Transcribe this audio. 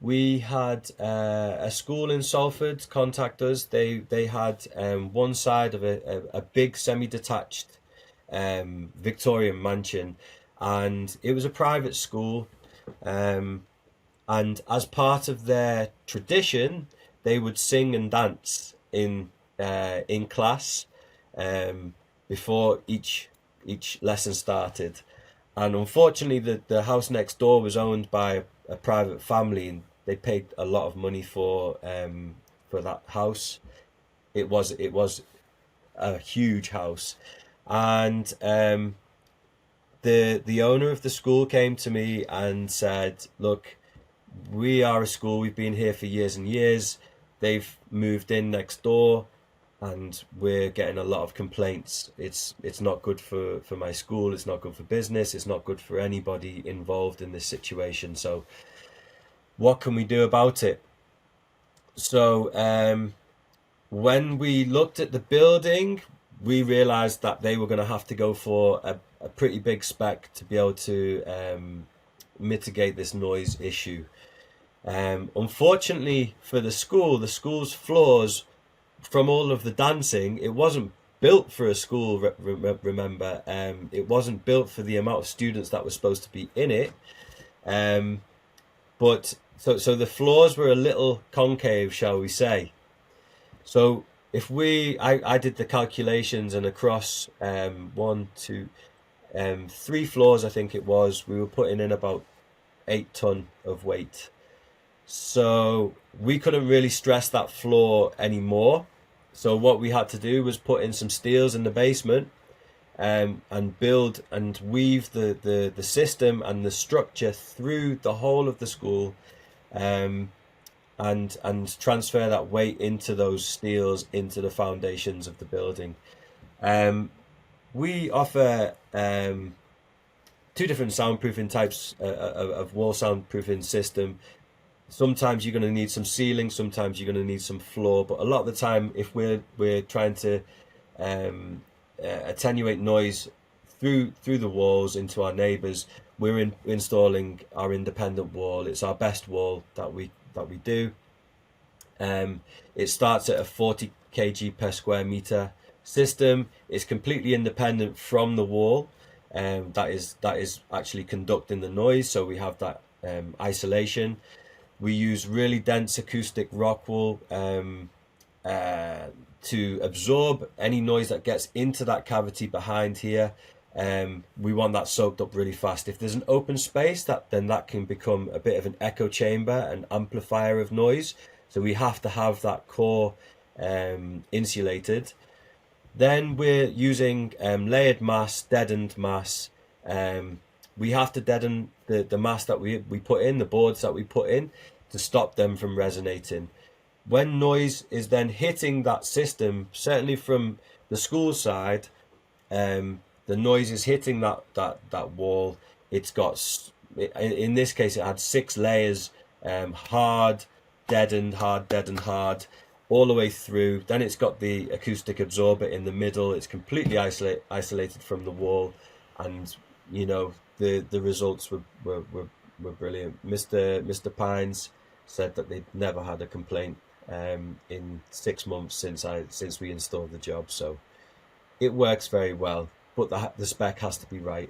We had a school in Salford contact us. They had one side of a big semi-detached Victorian mansion, and it was a private school. Um, and as part of their tradition, they would sing and dance in class um, before each lesson started. And unfortunately, the house next door was owned by a private family, and they paid a lot of money for that house. It was a huge house, and the owner of the school came to me and said, "Look, we are a school. We've been here for years and years. They've moved in next door, and we're getting a lot of complaints. It's not good for my school. It's not good for business. It's not good for anybody involved in this situation. So what can we do about it?" So when we looked at the building, we realized that they were going to have to go for a pretty big spec to be able to mitigate this noise issue. Unfortunately for the school's floors, from all of the dancing, it wasn't built for a school. Remember, it wasn't built for the amount of students that were supposed to be in it. Um, but so the floors were a little concave, shall we say? So if I did the calculations, and across one, two, three floors, I think it was, we were putting in about 8 ton of weight. So we couldn't really stress that floor anymore. So what we had to do was put in some steels in the basement, and build and weave the system and the structure through the whole of the school, um, and transfer that weight into those steels into the foundations of the building. Um, we offer two different soundproofing types of wall soundproofing system. Sometimes you're going to need some ceiling, sometimes you're going to need some floor, but a lot of the time, if we're trying to um, attenuate noise through the walls into our neighbours, we're installing our independent wall. It's our best wall that we do. It starts at a 40 kg per square meter system. It's completely independent from the wall. That is actually conducting the noise, so we have that isolation. We use really dense acoustic rock wool uh, to absorb any noise that gets into that cavity behind here. We want that soaked up really fast. If there's an open space, that can become a bit of an echo chamber, an amplifier of noise. So we have to have that core insulated. Then we're using layered mass, deadened mass. We have to deaden the mass that we put in, the boards that we put in, to stop them from resonating. When noise is then hitting that system, certainly from the school side, the noise is hitting that wall. It's got, in this case, it had 6 layers, hard, deadened, hard, deadened, hard, all the way through. Then it's got the acoustic absorber in the middle. It's completely isolated from the wall, and the results were brilliant. Mr. Pines said that they'd never had a complaint in 6 months since we installed the job. So it works very well, but the spec has to be right.